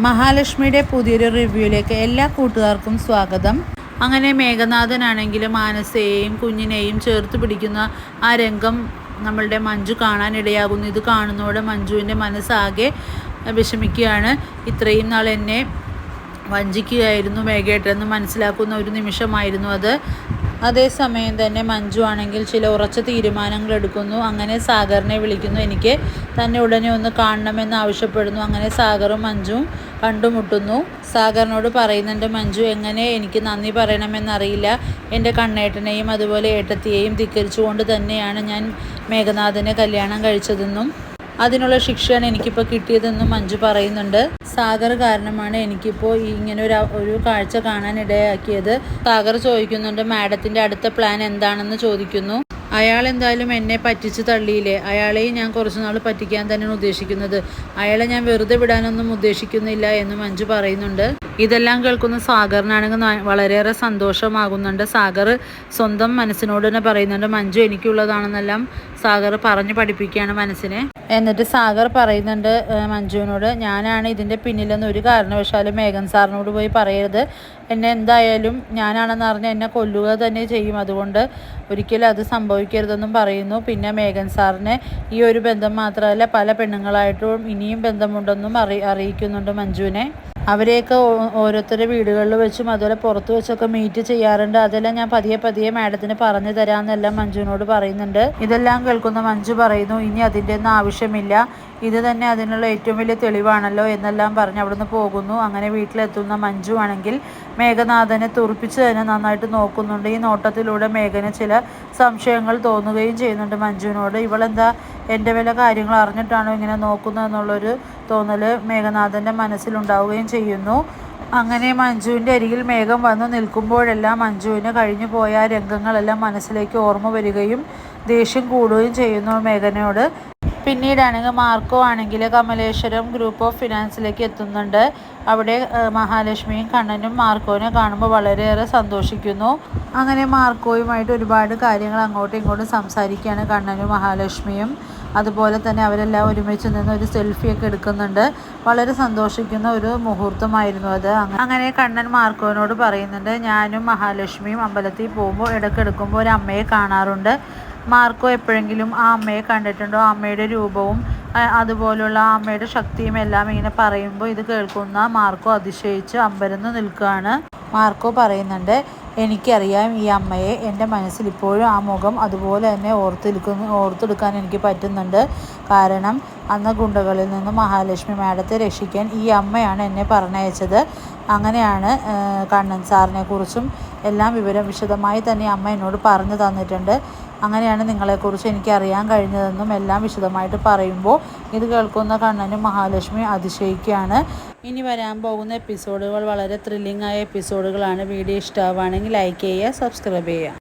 മഹാലക്ഷ്മിയുടെ പുതിയൊരു റിവ്യൂയിലേക്ക് എല്ലാ കൂട്ടുകാർക്കും സ്വാഗതം. അങ്ങനെ മേഘനാഥനാണെങ്കിൽ മാനസയെയും കുഞ്ഞിനെയും ചേർത്ത് പിടിക്കുന്ന ആ രംഗം നമ്മളുടെ മഞ്ജു കാണാനിടയാകുന്നു. ഇത് കാണുന്നതോടെ മഞ്ജുവിൻ്റെ മനസ്സാകെ വിഷമിക്കുകയാണ്. ഇത്രയും നാൾ എന്നെ വഞ്ചിക്കുകയായിരുന്നു മേഘേട്ടെന്ന് മനസ്സിലാക്കുന്ന ഒരു നിമിഷമായിരുന്നു അത്. അതേസമയം തന്നെ മഞ്ജു ആണെങ്കിൽ ചില ഉറച്ച തീരുമാനങ്ങൾ എടുക്കുന്നു. അങ്ങനെ സാഗറിനെ വിളിക്കുന്നു. എനിക്ക് തന്നെ ഉടനെ ഒന്ന് കാണണമെന്ന് ആവശ്യപ്പെടുന്നു. അങ്ങനെ സാഗറും മഞ്ജുവും കണ്ടുമുട്ടുന്നു. സാഗറിനോട് പറയുന്നുണ്ട്, മഞ്ജു എങ്ങനെ എനിക്ക് നന്ദി പറയണമെന്നറിയില്ല. എൻ്റെ കണ്ണേട്ടനെയും അതുപോലെ ഏട്ടത്തിയെയും ധിക്കരിച്ചുകൊണ്ട് തന്നെയാണ് ഞാൻ മേഘനാഥനെ കല്യാണം കഴിച്ചതെന്നും അതിനുള്ള ശിക്ഷയാണ് എനിക്കിപ്പോൾ കിട്ടിയതെന്നും മഞ്ജു പറയുന്നുണ്ട്. സാഗർ കാരണമാണ് എനിക്കിപ്പോൾ ഇങ്ങനെ ഒരു കാഴ്ച കാണാൻ ഇടയാക്കിയത്. സാഗർ ചോദിക്കുന്നുണ്ട്, മാഡത്തിൻ്റെ അടുത്ത പ്ലാൻ എന്താണെന്ന് ചോദിക്കുന്നു. അയാൾ എന്തായാലും എന്നെ പറ്റിച്ച് തള്ളിയില്ലേ, അയാളെയും ഞാൻ കുറച്ച് നാൾ പറ്റിക്കാൻ തന്നെയാണ് ഉദ്ദേശിക്കുന്നത്. അയാളെ ഞാൻ വെറുതെ വിടാനൊന്നും ഉദ്ദേശിക്കുന്നില്ല എന്ന് മഞ്ജു പറയുന്നുണ്ട്. ഇതെല്ലാം കേൾക്കുന്ന സാഗറിനാണെങ്കിൽ വളരെയേറെ സന്തോഷമാകുന്നുണ്ട്. സാഗർ സ്വന്തം മനസ്സിനോട് തന്നെ പറയുന്നുണ്ട്, മഞ്ജു എനിക്കുള്ളതാണെന്നെല്ലാം സാഗർ പറഞ്ഞു പഠിപ്പിക്കുകയാണ് മനസ്സിനെ. എന്നിട്ട് സാഗർ പറയുന്നുണ്ട് മഞ്ജുവിനോട്, ഞാനാണ് ഇതിൻ്റെ പിന്നിലെന്ന് ഒരു കാരണവശാലും മേഘൻ സാറിനോട് പോയി പറയരുത്. എന്നെ എന്തായാലും ഞാനാണെന്ന് അറിഞ്ഞ് എന്നെ കൊല്ലുക തന്നെ ചെയ്യും. അതുകൊണ്ട് ഒരിക്കലും അത് സംഭവിക്കരുതെന്നും പറയുന്നു. പിന്നെ മേഘൻ സാറിനെ ഈ ഒരു ബന്ധം മാത്രമല്ല പല പെണ്ണുങ്ങളായിട്ടും ഇനിയും ബന്ധമുണ്ടെന്നും അറിയിക്കുന്നുണ്ട് മഞ്ജുവിനെ. അവരെയൊക്കെ ഓരോരുത്തരുടെ വീടുകളിൽ വെച്ചും അതുപോലെ പുറത്ത് വെച്ചൊക്കെ മീറ്റ് ചെയ്യാറുണ്ട്. അതെല്ലാം ഞാൻ പതിയെ മാഡത്തിന് പറഞ്ഞു തരാമെന്നെല്ലാം മഞ്ജുവിനോട് പറയുന്നുണ്ട്. ഇതെല്ലാം കേൾക്കുന്ന മഞ്ജു പറയുന്നു, ഇനി അതിൻ്റെ ഒന്നും ആവശ്യമില്ല, ഇത് തന്നെ അതിനുള്ള ഏറ്റവും വലിയ തെളിവാണല്ലോ എന്നെല്ലാം പറഞ്ഞ് അവിടുന്ന് പോകുന്നു. അങ്ങനെ വീട്ടിലെത്തുന്ന മഞ്ജു ആണെങ്കിൽ മേഘനാഥനെ തുറപ്പിച്ച് തന്നെ നന്നായിട്ട് നോക്കുന്നുണ്ട്. ഈ നോട്ടത്തിലൂടെ മേഘന് ചില സംശയങ്ങൾ തോന്നുകയും ചെയ്യുന്നുണ്ട് മഞ്ജുവിനോട്. ഇവളെന്താ എൻ്റെ വല്ല കാര്യങ്ങൾ അറിഞ്ഞിട്ടാണോ ഇങ്ങനെ നോക്കുന്നത് എന്നുള്ളൊരു തോന്നൽ മേഘനാഥൻ്റെ മനസ്സിലുണ്ടാവുകയും ചെയ്യുന്നു. അങ്ങനെ മഞ്ജുവിൻ്റെ അരികിൽ മേഘം വന്ന് നിൽക്കുമ്പോഴെല്ലാം മഞ്ജുവിന് കഴിഞ്ഞു പോയ രംഗങ്ങളെല്ലാം മനസ്സിലേക്ക് ഓർമ്മ വരികയും ദേഷ്യം കൂടുകയും ചെയ്യുന്നു മേഘനയോട്. പിന്നീടാണെങ്കിൽ മാർക്കോ ആണെങ്കിൽ കമലേശ്വരം ഗ്രൂപ്പ് ഓഫ് ഫിനാൻസിലേക്ക് എത്തുന്നുണ്ട്. അവിടെ മഹാലക്ഷ്മിയും കണ്ണനും മാർക്കോനെ കാണുമ്പോൾ വളരെയേറെ സന്തോഷിക്കുന്നു. അങ്ങനെ മാർക്കോയുമായിട്ട് ഒരുപാട് കാര്യങ്ങൾ അങ്ങോട്ടും ഇങ്ങോട്ടും സംസാരിക്കുകയാണ് കണ്ണനും മഹാലക്ഷ്മിയും. അതുപോലെ തന്നെ അവരെല്ലാം ഒരുമിച്ച് നിന്ന് ഒരു സെൽഫിയൊക്കെ എടുക്കുന്നുണ്ട്. വളരെ സന്തോഷിക്കുന്ന ഒരു മുഹൂർത്തമായിരുന്നു അത്. അങ്ങനെ കണ്ണൻ മാർക്കോനോട് പറയുന്നുണ്ട്, ഞാനും മഹാലക്ഷ്മിയും അമ്പലത്തിൽ പോകുമ്പോൾ ഇടയ്ക്കെടുക്കുമ്പോൾ ഒരു അമ്മയെ കാണാറുണ്ട്. മാർക്കോ എപ്പോഴെങ്കിലും ആ അമ്മയെ കണ്ടിട്ടുണ്ടോ? അമ്മയുടെ രൂപവും അതുപോലുള്ള അമ്മയുടെ ശക്തിയും എല്ലാം ഇങ്ങനെ പറയുമ്പോൾ ഇത് കേൾക്കുന്ന മാർക്കോ അതിശയിച്ച് അമ്പരന്ന് നിൽക്കുകയാണ്. മാർക്കോ എനിക്കറിയാം ഈ അമ്മയെ, എൻ്റെ മനസ്സിൽ ഇപ്പോഴും ആ മുഖം അതുപോലെ തന്നെ ഓർത്തെടുക്കാൻ എനിക്ക് പറ്റുന്നുണ്ട്. കാരണം അന്ന് ഗുണ്ടകളിൽ നിന്നും മഹാലക്ഷ്മി മാഡത്തെ രക്ഷിക്കാൻ ഈ അമ്മയാണ് എന്നെ പറഞ്ഞയച്ചത്. അങ്ങനെയാണ് കണ്ണൻ സാറിനെ കുറിച്ചും എല്ലാം വിവരം വിശദമായി തന്നെ അമ്മ എന്നോട് പറഞ്ഞു തന്നിട്ടുണ്ട്. അങ്ങനെയാണ് നിങ്ങളെക്കുറിച്ച് എനിക്ക് അറിയാൻ കഴിഞ്ഞതെന്നും എല്ലാം വിശദമായിട്ട് പറയുമ്പോൾ ഇത് കേൾക്കുന്ന കണ്ണനും മഹാലക്ഷ്മി അതിശയിക്കുകയാണ്. ഇനി വരാൻ പോകുന്ന എപ്പിസോഡുകൾ വളരെ ത്രില്ലിംഗ് ആയ എപ്പിസോഡുകളാണ്. വീഡിയോ ഇഷ്ടമാവുകയാണെങ്കിൽ ലൈക്ക് ചെയ്യുക, സബ്സ്ക്രൈബ് ചെയ്യുക.